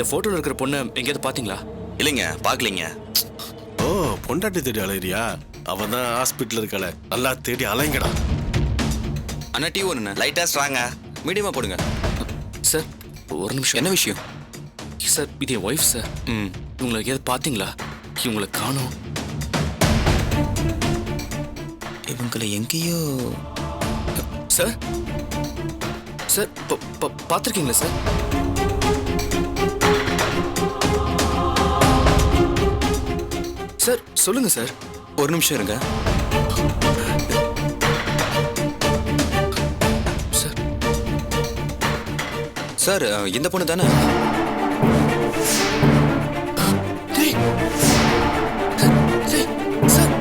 இந்த போட்டோல இருக்கிற பொண்ணை எங்கேயாவது பாத்தீங்களா? இல்லைங்க, பார்க்கலீங்க. ஓ, பொண்டாட்டி தேடி அலையிறியா? அவன் தான் ஹாஸ்பிட்டல் இருக்கல, நல்லா தேடி அலைங்கடா. அண்ணா டீ ஒன்று லைட்டாக ஸ்ட்ராங்க மீடியமா போடுங்க. சார் ஒரு நிமிஷம். என்ன விஷயம் சார்? இது என் ஒய்ஃப் சார். இவங்களை எங்கேயாவது பாத்தீங்களா? இவங்களை காணோம். இவங்களை எங்கேயோ சார் சார் பார்த்துருக்கீங்களா சார்? சார் சொல்லுங்க சார். ஒரு நிமிஷம் இருங்க. சார் சார் இந்த பொண்ணு தானே? டேய் டேய் சார்.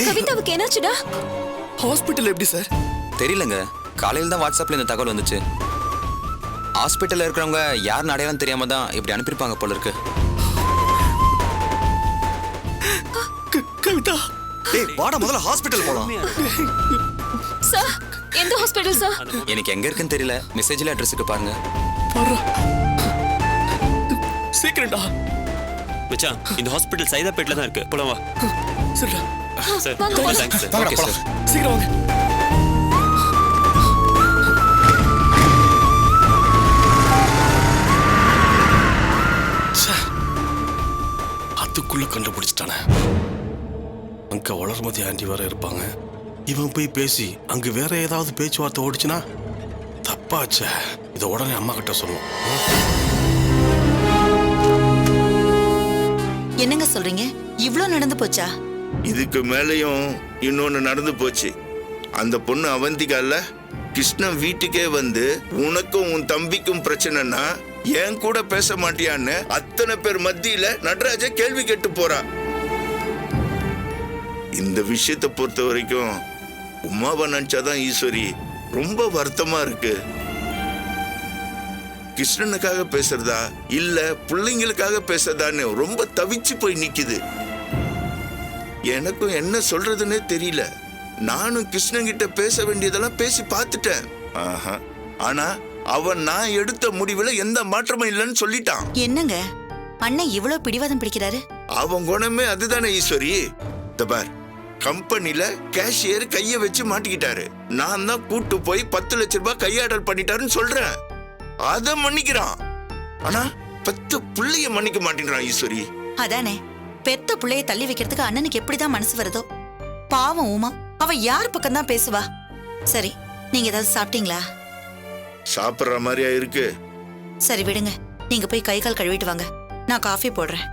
கவிதாவுக்கு என்னாச்சுடா? ஹாஸ்பிட்டல் எப்படி சார்? தெரியலங்க, காலையில் தான் வாட்ஸ்அப்ல இந்த தகவல் வந்துச்சு. ஹாஸ்பிட்டல்ல இருக்கிறவங்க யாருன்னு அடையாளம் தெரியாம தான் இப்படி அனுப்பியிருப்பாங்க போல இருக்கு. கவிதா, டேய் வாடா முதல்ல ஹாஸ்பிட்டல் போலாம். சார் எந்த ஹாஸ்பிட்டல் சார்? எனக்கு எங்க இருக்குன்னு தெரியல, மெசேஜ்ல அட்ரஸுக்கு பாருங்க. சீக்கிரம்டா. மச்சான், இந்த ஹாஸ்பிட்டல் சைதாப்பேட்ல தான் இருக்கு. போலாம் வா. சரிடா சார், வாங்க, வாங்க. Thanks sir. Okay sir. சீக்கிரம் வாங்க. அதுக்குள்ள கண்டுபிடிச்சிட்டானே. அங்க வளர்மதி ஆண்டி வேற இருப்பாங்க. இவன் போய் பேசி அங்க வேற ஏதாவது பேச்சுவார்த்தை ஓடிச்சுன்னா தப்பாச்சே. இதை உடனே அம்மா கிட்ட சொல்லணும். என்னங்க சொல்றீங்க? இவ்ளோ நடந்து போச்சா? இதுக்கு மேலையும் இன்னொன்னு நடந்து போச்சு. அந்த பொண்ணு அவந்திகால கிருஷ்ணன் வீட்டுக்கே வந்து உனக்கும் உன் தம்பிக்கும் பிரச்சனைனா ஏன் கூட பேச மாட்டியான்னு அத்தனை பேர் மத்தியில நடராஜ கேள்வி கேட்டு போறா. இந்த விஷயத்தை பொறுத்த வரைக்கும் உமாவை நினைச்சாதான் ஈஸ்வரி ரொம்ப வருத்தமா இருக்கு. கிருஷ்ணனுக்காக பேசுறதா இல்ல பிள்ளைங்களுக்காக பேசுறதான்னு ரொம்ப தவிச்சு போய் நிக்குது. எனக்கும் என்ன சொல்றதுன்னே தெரியல. நானும் கிருஷ்ணன் கிட்ட பேச வேண்டியதெல்லாம் பேசி பார்த்துட்டேன். ஆனா அவன் நான் எடுத்த முடிவுல எந்த மாற்றமும் இல்லைன்னு சொல்லிட்டான். என்னங்க அண்ணன் இவ்ளோ பிடிவாதம் பிடிக்கிறாரு? அவன் குணமே அதுதானே ஈஸ்வரி. பார், கம்பெனில கேஷியர் கைய வச்சு மாட்டிக்கிட்டாரு. நான் தான் கூட்டு போய் 10 லட்சம் ரூபாய் கையாடல் பண்ணிட்டாருன்னு சொல்றேன். அத மன்னிக்கிறான். ஆனா 10 பிள்ளைய மன்னிக்க மாட்டேங்கிறான் ஈஸ்வரி. அதானே, பெத்த பிள்ளைய தள்ளி வைக்கிறதுக்கு அண்ணனுக்கு எப்படிதான் மனசு வருதோ. பாவம் உமா, அவ யார் பக்கம் தான் பேசுவா. சரி, நீங்க ஏதாவது சாப்பிட்டீங்களா? சாப்பிடுற மாதிரியா இருக்கு. சரி விடுங்க, நீங்க போய் கை கால் கழுவிட்டு வாங்க, நான் காஃபி போடுறேன்.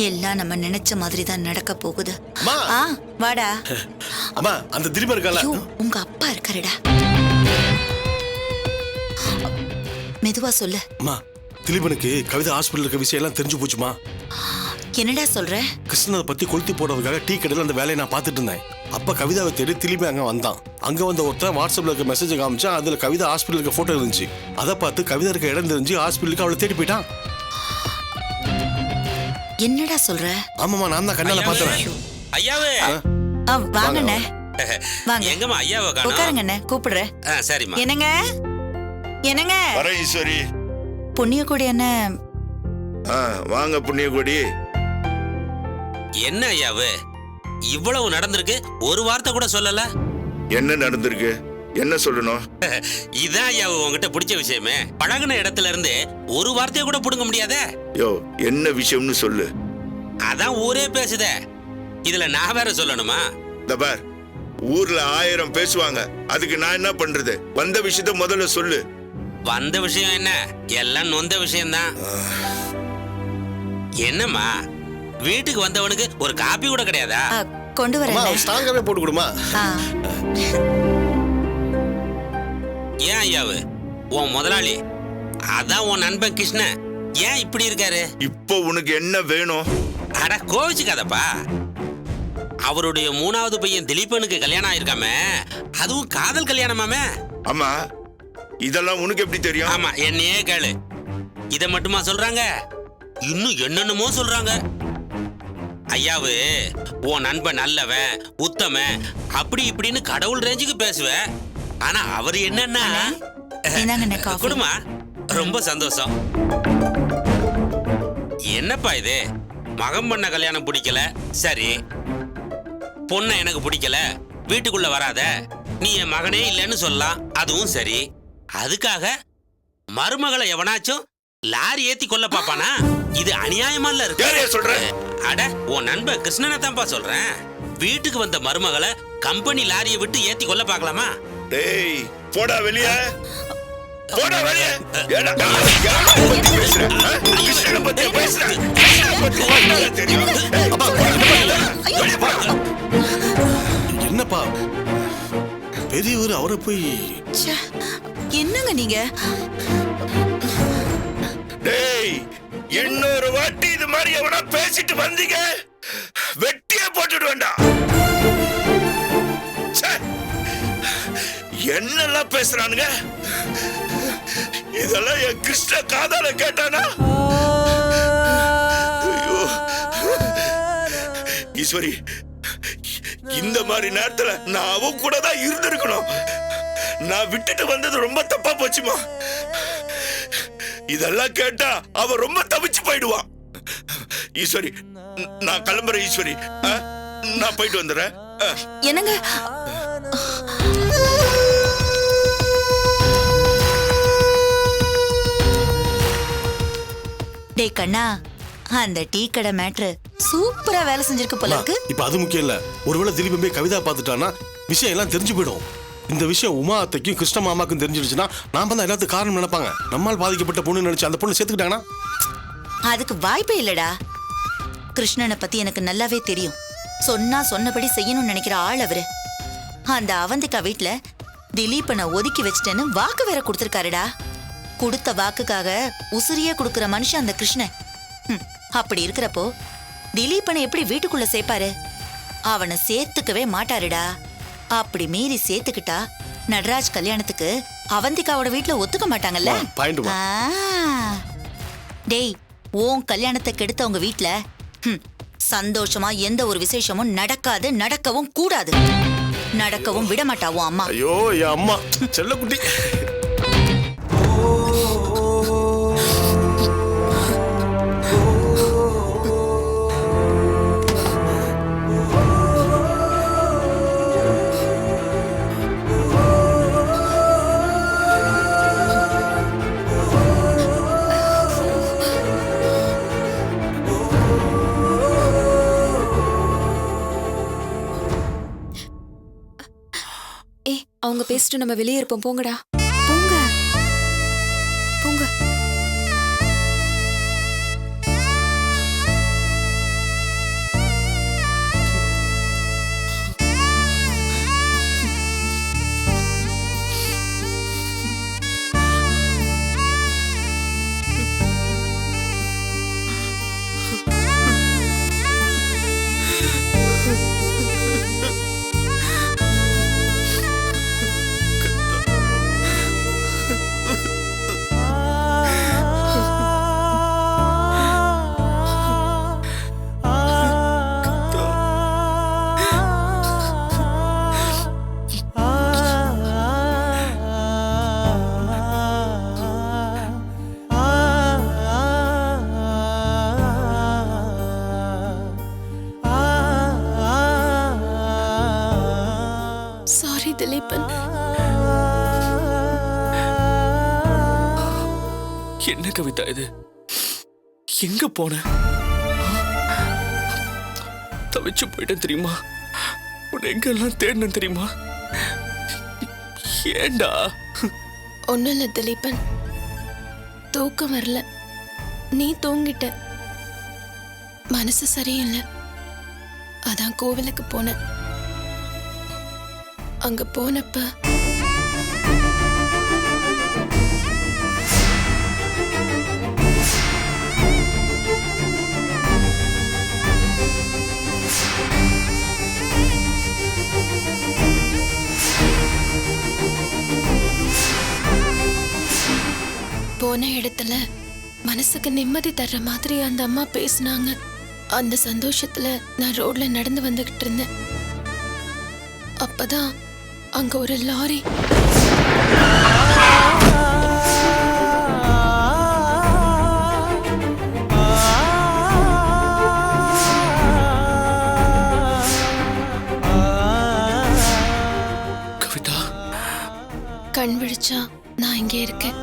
எல்லாம் நம்ம நினைச்ச மாதிரி தான் நடக்க போகுது. வாடா. அம்மா, அந்த திலீபன் இருக்கால, உங்க அப்பா இருக்காருடா. மெதுவா சொல்லு. அம்மா, திலீபனுக்கு கவிதா ஹாஸ்பிட்டல் இருக்க விஷயம் எல்லாம் தெரிஞ்சு போச்சுமா? என்னடா சொல்ற? கிருஷ்ணனை பத்தி கொளுத்தி போடுறதுக்காக டீ கடையில் அந்த வேலையை நான் பார்த்துட்டு இருந்தேன். அப்ப கவிதாவை தேடி திலீபி அங்க வந்தான். அங்க வந்த ஒருத்தன் வாட்ஸ்அப்ல இருக்க மெசேஜ் காமிச்சா அதுல கவிதா ஹாஸ்பிட்டல் இருக்க போட்டோ இருந்துச்சு. அதை பார்த்து கவிதா இருக்க இடம் தெரிஞ்சு ஹாஸ்பிட்டலுக்கு அவளை தேடி போயிட்டான். என்னடா சொல்ற? ஆமாமா, நான் தான் கண்ணால பார்த்தேன். ஐயாவே வாங்கண்ணே. வாங்க. எங்கம்மா ஐயாவை காணோம்? உட்காருங்கண்ணே, கூப்பிடுறேன். சரிம்மா. என்னங்க என்னங்க? வர ஈஸ்வரி. புண்ணியக்கோடி என்ன? வாங்க புண்ணியக்கோடி. என்ன ஐயாவு இவ்வளவு நடந்திருக்கு, ஒரு வார்த்தை கூட சொல்லல? என்ன நடந்திருக்கு? என்ன சொல்லணும்? இதான் ஐயாவு உங்ககிட்ட பிடிச்ச விஷயமே. பழகுன இடத்துல இருந்து ஒரு வார்த்தையை கூட புடுங்க முடியாதே. யோ, என்ன விஷயம்னு சொல்லு. அதான் ஊரே பேசுதே, இதுல நான் வேற சொல்லணுமா? பார், ஊர்ல 1000 பேசுவாங்க, அதுக்கு நான் என்ன பண்றது? வந்த விஷயத்த முதல்ல சொல்லு. வந்த விஷயம் என்ன, எல்லாம் நொந்த விஷயம்தான். என்னம்மா, வீட்டுக்கு வந்தவனுக்கு ஒரு காப்பி கூட கிடையாதா? கொண்டு வரேன். ஸ்ட்ராங்காவே போட்டு கொடுமா. ஏன் ஐயாவு, உன் முதலாளி அதான் உன் நண்பன் கிருஷ்ணன், ஏன் இப்படி இருக்காரு? இப்போ உனக்கு என்ன வேணும்? அட கோவிச்சுக்காதப்பா, அவருடைய 3வது பையன் திலீபனுக்கு கல்யாணம் ஆயிருக்காமே, அதுவும் காதல் கல்யாணமாமே. ஆமா, இதெல்லாம் உனக்கு எப்படி தெரியும்? ஆமா, என்னையே கேளு. இத மட்டுமா சொல்றாங்க? இன்னும் என்னென்னமோ சொல்றாங்க. ஐயாவு உன் நண்பன் நல்லவன் உத்தமன் அப்படி இப்படின்னு கடவுள் ரேஞ்சுக்கு பேசுவேன். ஆனா அவர் என்னன்னா இந்தாங்கண்ணே காஃபி. குடுமா ரொம்ப சந்தோஷம். என்னப்பா இது, மகன் பண்ண கல்யாணம் பிடிக்கல சரி, பொண்ணை எனக்கு பிடிக்கல வீட்டுக்குள்ள வராத, நீ என் மகனே இல்லைன்னு சொல்லலாம் அதுவும் சரி. அதுக்காக மருமகளை எவனாச்சும் லாரி ஏத்தி கொல்ல பாப்பானா? இது அநியாயமா இல்ல இருக்கு. யாரையா சொல்ற? அட உன் நண்பன் கிருஷ்ணனை தான்ப்பா சொல்றேன். வீட்டுக்கு வந்த மருமகளை கம்பெனி லாரியை விட்டு ஏத்தி கொல்ல பார்க்கலாமா? டேய் போடா வெளியே, போடா வெளியே. ஏடா யாரை பத்தி பேசுற? கிருஷ்ணனை பத்தி பேசுற? கிருஷ்ணனை பத்தி உனக்கு தெரியும்? அப்பா, வெளியே போ. என்னப்பா பெரியவர் அவரை போய் ச்சே, என்னங்க நீங்க? டேய் இன்னொரு வாட்டி இது மாதிரி எவனா பேசிட்டு வந்தீங்க வெட்டியே போட்டுடுவேண்டா. என்னெல்லாம் பேசுறானுங்க, இதெல்லாம் என் கிருஷ்ண காதால கேட்டானா? ஐயோ ஈஸ்வரி, இந்த மாதிரி நேரத்துல நான் அவ கூட தான் இருந்திருக்கணும். நான் விட்டுட்டு வந்தது ரொம்ப தப்பா போச்சுமா. இதெல்லாம் கேட்டா அவ ரொம்ப தவிச்சு போயிடுவான். ஈஸ்வரி நான் கிளம்புறேன். ஈஸ்வரி நான் போயிட்டு வந்துடுறேன். என்னங்க டேய் கண்ணா, அந்த டீ கடை மேட்ரு சூப்பரா வேலை செஞ்சிருக்கு போல இருக்கு. இப்ப அது முக்கியம் இல்ல. ஒருவேளை திலீப் போய் கவிதா பார்த்துட்டானா விஷயம் எல்லாம் தெரிஞ்சு போயிடும். இந்த விஷயம் உமா அத்தைக்கும் கிருஷ்ண மாமாக்கும் தெரிஞ்சிடுச்சுன்னா நாம தான் எல்லாத்துக்கும் காரணம் நினைப்பாங்க. நம்மால் பாதிக்கப்பட்ட பொண்ணு நினைச்சு அந்த பொண்ணு சேர்த்துக்கிட்டாங்கன்னா அதுக்கு வாய்ப்பே இல்லடா. கிருஷ்ணனை பத்தி எனக்கு நல்லாவே தெரியும். சொன்னா சொன்னபடி செய்யணும்னு நினைக்கிற ஆள் அவரு. அந்த அவந்திகா வீட்டுல திலீப்பனை ஒதுக்கி வச்சிட்டேன்னு வாக்கு வேற கொடுத்திருக்காருடா. கொடுத்த வாக்குக்காக உசிரியே கொடுக்கிற மனுஷன் அந்த கிருஷ்ணன். அப்படி இருக்கிறப்போ திலீப்பனை எப்படி வீட்டுக்குள்ள சேர்ப்பாரு? அவனை சேர்த்துக்கவே மாட்டாருடா. அப்படி மீறி சேர்த்துக்கிட்டா நடராஜ் கல்யாணத்துக்கு அவந்திகாவோட வீட்டுல ஒத்துக்க மாட்டாங்கல்ல. டேய், உன் கல்யாணத்தை கெடுத்த உங்க வீட்டுல சந்தோஷமா எந்த ஒரு விசேஷமும் நடக்காது, நடக்கவும் கூடாது. நடக்கவும் விட மாட்டா உன் அம்மா. ஐயோ என் அம்மா செல்லக்குட்டி. அவங்க பேசிட்டு நம்ம வெளியே இருப்போம். போங்கடா, போங்க போங்க. திலீபன், என்ன கவிதா இது? எங்க போன? தவிச்சு போயிட்டேன் தெரியுமா? உன்னை எங்கெல்லாம் தேடினேன் தெரியுமா? ஏண்டா? ஒன்னும் இல்ல திலீபன், தூக்கம் வரல, நீ தூங்கிட்ட, மனசு சரியில்லை, அதான் கோவிலுக்கு போனேன். அங்க போனப்ப போன இடத்துல மனசுக்கு நிம்மதி தர்ற மாதிரி அந்த அம்மா பேசினாங்க. அந்த சந்தோஷத்துல நான் ரோட்ல நடந்து வந்துகிட்டு இருந்தேன். அப்பதான் அங்க ஒரு லாரி. கவிதா, கண் விழிச்சா நான் இங்கே இருக்கேன்.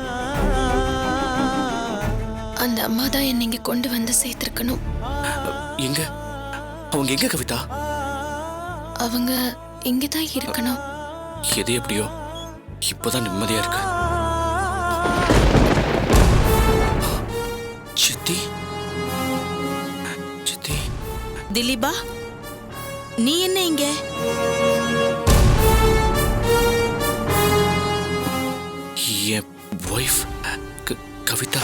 அந்த அம்மா தான் என்னை இங்க கொண்டு வந்து சேர்த்திருக்கணும். எங்க அவங்க எங்க கவிதா? அவங்க இங்கதான் இருக்கணும். எது எப்படியோ இப்பதான் நிம்மதியா இருக்கு. சித்தி, சித்தி, திலீபா, நீ என்ன இங்க? என் ஒய்ஃப் கவிதா.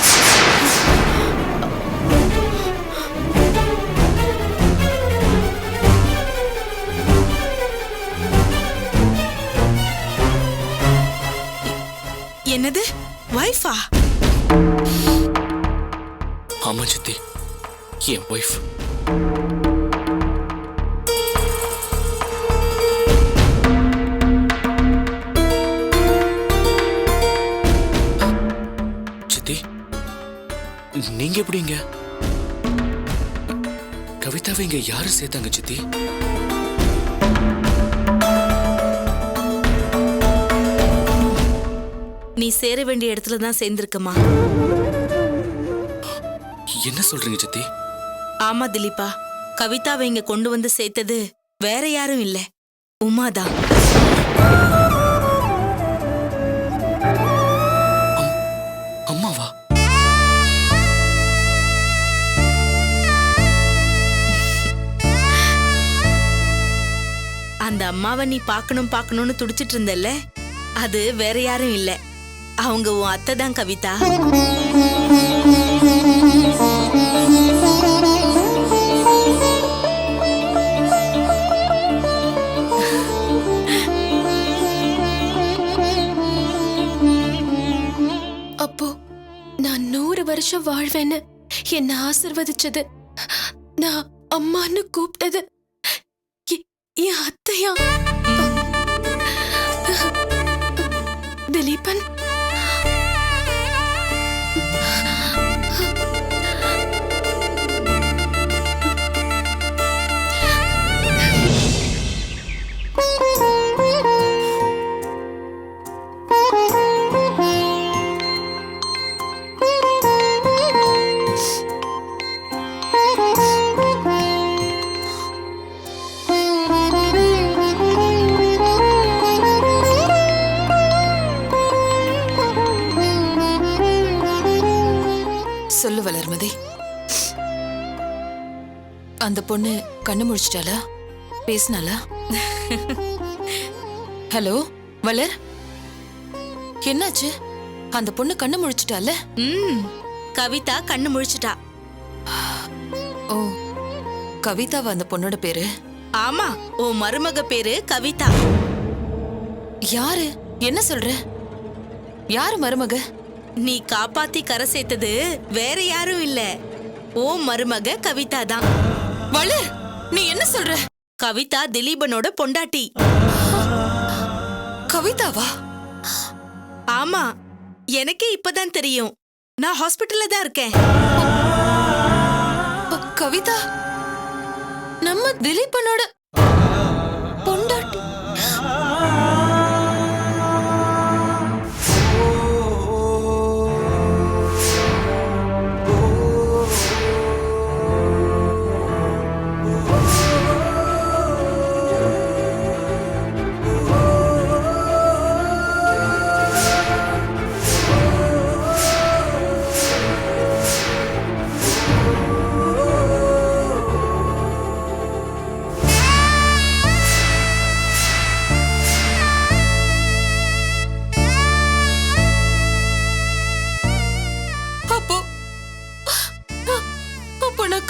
என்னது வைஃபா? ஆமா சித்தி, என் ஒய்ஃப். சித்தி, நீங்க எப்படிங்க? கவிதாவை இங்க யாரு சேர்த்தாங்க சித்தி? நீ சேர வேண்டிய இடத்துல தான் சேர்ந்திருக்கமா. என்ன சொல்றீங்க சித்தி? ஆமா திலீபா, கவிதாவை இங்க கொண்டு வந்து சேர்த்தது வேற யாரும் இல்ல, உமாதான். அம்மாவா? அந்த அம்மாவை நீ பார்க்கணும்னு துடிச்சிட்டு இருந்தல்ல, அது வேற யாரும் இல்ல, அவங்க உன் அத்தை தான் கவிதா. அப்போ நான் 100 வருஷம் வாழ்வேன்னு என்ன ஆசிர்வதிச்சது, நான் அம்மான்னு கூப்பிட்டது என் அத்தையா? திலீபன், சொல்லு வளர்மதி, அந்த பொண்ணு கண்ணு முழிச்சிட்டாளா? பேசினாளா? ஹலோ வளர், என்னாச்சு? அந்த பொண்ணு கண்ணு முழிச்சிட்டால? கவிதா கண்ணு முழிச்சிட்டா. ஓ, கவிதாவா அந்த பொண்ணோட பேரு? ஆமா, உன் மருமக பேரு கவிதா. யாரு? என்ன சொல்ற? யாரு மருமக? நீ காப்பாத்தி கரை சேர்த்தது வேற யாரும் இல்ல, ஓ மருமக கவிதா தான். வளர், நீ என்ன சொல்ற? கவிதா திலீபனோட பொண்டாட்டி. கவிதாவா? ஆமா, எனக்கே இப்பதான் தெரியும். நான் ஹாஸ்பிட்டல்ல தான் இருக்கேன். கவிதா நம்ம திலீபனோட பொண்டாட்டி?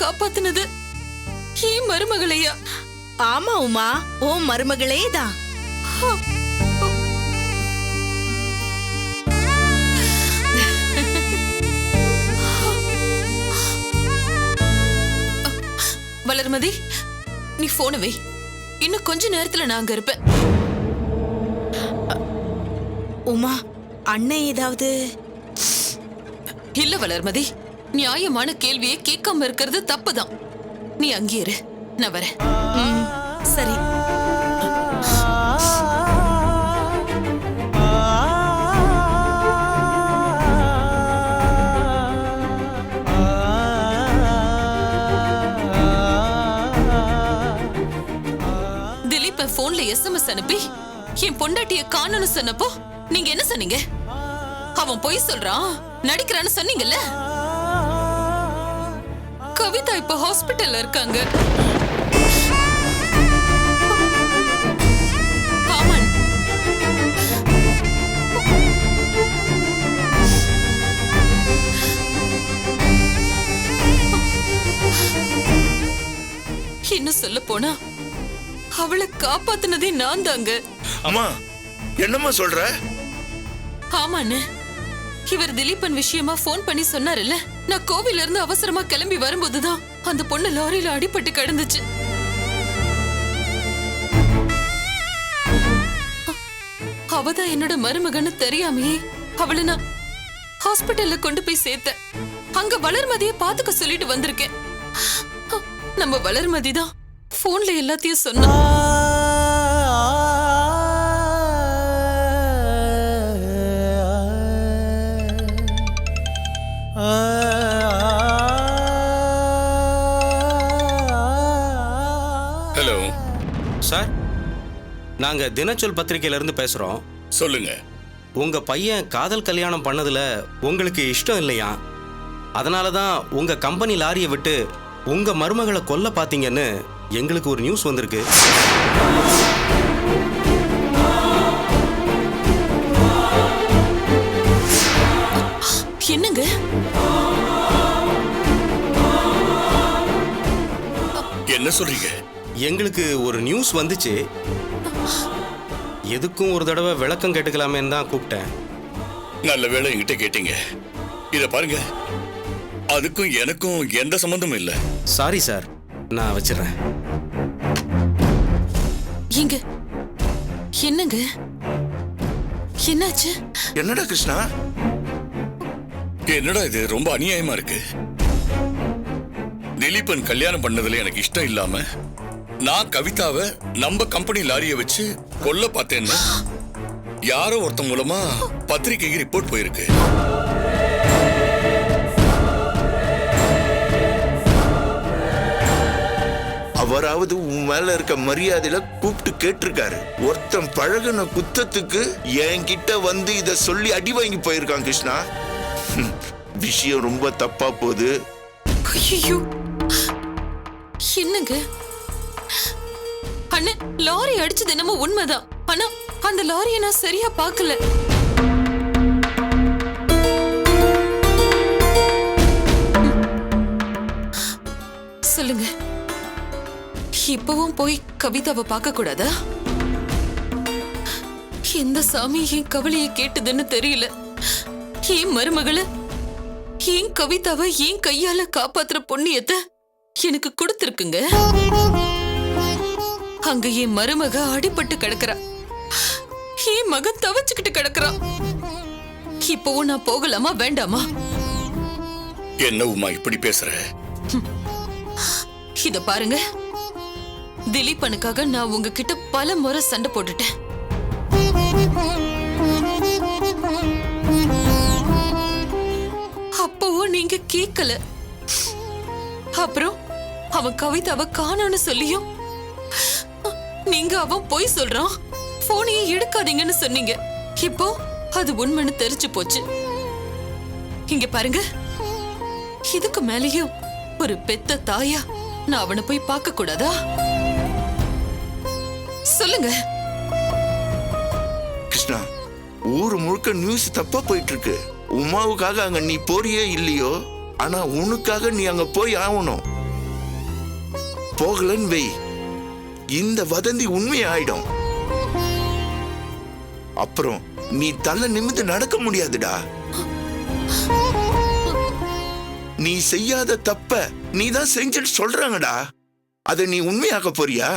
காப்பாத்தினது ஏன் மருமகளையா? ஆமா உமா, ஓ மருமகளே தான். வளர்மதி, நீ போன வை. இன்னும் கொஞ்ச நேரத்துல நான் அங்க இருப்பேன். உமா, அண்ணன் ஏதாவது? இல்ல வளர்மதி, நியாயமான கேள்வியை கேட்காம இருக்கிறது தப்புதான். நீ அங்கே இரு, நான் வரேன். சரி. திலீப் போன்ல SMS அனுப்பி என் பொண்டாட்டிய காணோன்னு சொன்னப்போ நீங்க என்ன சொன்னீங்க? அவன் பொய் சொல்றான், நடிக்கிறான்னு சொன்னீங்கல்ல. கவிதா இப்ப ஹாஸ்பிட்டல்ல இருக்காங்க. ஆமான். இன்னும் சொல்ல போனா அவளை காப்பாத்தினதே நான் தாங்க. அம்மா, என்னம்மா சொல்ற? ஆமாண்ணே, இவர் திலீபன் விஷயமா போன் பண்ணி சொன்னாருல்ல. நான் கோவில இருந்து அவசரமா கிளம்பி வரும்போதுதான் அந்த பொண்ணு லாரியில அடிபட்டு கிடந்துச்சு. அவதான் என்னோட மருமகன்னு தெரியாமையே அவளை நான் ஹாஸ்பிட்டல்ல கொண்டு போய் சேர்த்தேன். அங்க வளர்மதிய பாத்துக்க சொல்லிட்டு வந்திருக்கேன். நம்ம வளர்மதி தான் போன்ல எல்லாத்தையும் சொன்னா. ஹலோ சார், நாங்க தினச்சொல் பத்திரிகையில இருந்து பேசுறோம். சொல்லுங்க. உங்க பையன் காதல் கல்யாணம் பண்ணதுல உங்களுக்கு இஷ்டம் இல்லையா? அதனால தான் உங்க கம்பெனி லாரியை விட்டு உங்க மருமகளை கொல்ல பாத்தீங்கன்னு எங்களுக்கு ஒரு நியூஸ் வந்திருக்கு. என்னங்க? என்ன சொல்றீங்க? எங்களுக்கு ஒரு நியூஸ் வந்துச்சு. எதுக்கும் ஒரு தடவை விளக்கம் கேட்டுக்கலாமேன்னு தான் கூப்பிட்டேன். நல்ல வேளை என்கிட்ட கேட்டீங்க. இத பாருங்க, அதுக்கும் எனக்கும் எந்த சம்பந்தமும் இல்ல. சாரி சார், நான் வச்சிடறேன். எங்க என்னங்க என்னாச்சு? என்னடா கிருஷ்ணா? என்னடா இது, ரொம்ப அநியாயமா இருக்கு. திலீபன் கல்யாணம் பண்ணதுல எனக்கு இஷ்டம் இல்லாம நான் கவிதாவை நம்ம கம்பெனி லாரியை வச்சு கொல்ல பார்த்தேன்னு யாரோ ஒருத்தன் மூலமா பத்திரிகைக்கு ரிப்போர்ட் போயிருக்கு. அவராவது உன் மேல இருக்க மரியாதையில கூப்பிட்டு கேட்டிருக்காரு. ஒருத்தன் பழகுன குத்தத்துக்கு என்கிட்ட வந்து இத சொல்லி அடி வாங்கி போயிருக்கான் கிருஷ்ணா. விஷயம் ரொம்ப தப்பா போகுது. ஐயோ, என்னங்க? அண்ணே, லாரி அடிச்சது என்னமோ உண்மைதான். ஆனா அந்த லாரியை நான் சரியா பார்க்கல. சொல்லுங்க, இப்பவும் போய் கவிதாவை பார்க்க கூடாதா? எந்த சாமி என் கவலையை கேட்டதுன்னு தெரியல. என் மருமகளை, என் கவிதாவை என் கையால காப்பாத்துற புண்ணியத்தை எனக்கு கொடுத்திருக்குங்க. அங்க என் மருமக அடிபட்டு கிடக்குறா, என் மகன் தவச்சுக்கிட்டு கிடக்குறான். இப்பவும் நான் போகலாமா வேண்டாமா? என்ன உமா இப்படி பேசுற? இத பாருங்க, திலீபனுக்காக நான் உங்ககிட்ட பல முறை சண்டை போட்டுட்டேன். அப்பவும் நீங்க கேட்கல. அப்புறம் அவன் கவிதாவை காணோன்னு சொல்லியும் நீங்க அவன் போய் சொல்றான், போனையே எடுக்காதீங்கன்னு சொன்னீங்க. இப்போ அது உண்மைன்னு தெரிஞ்சு போச்சு. இங்க பாருங்க, இதுக்கு மேலேயும் ஒரு பெத்த தாயா நான் அவனை போய் பார்க்க கூடாதா? சொல்லுங்க கிருஷ்ணா, ஊரு முழுக்க நியூஸ் தப்பா போயிட்டு இருக்கு. உமாவுக்காக அங்க நீ போறியே இல்லையோ, ஆனா உனக்காக நீ அங்க போய் ஆகணும். போகலன்னு வை, இந்த வதந்தி உண்மையாயிடும். அப்புறம் நீ தலை நிமிர்ந்து நடக்க முடியாதுடா. நீ செய்யாத தப்ப நீ தான் செஞ்சுட்டு சொல்றாங்கடா. அதை நீ உண்மையாக்க போறியா?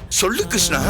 சொல்லு கிருஷ்ணா.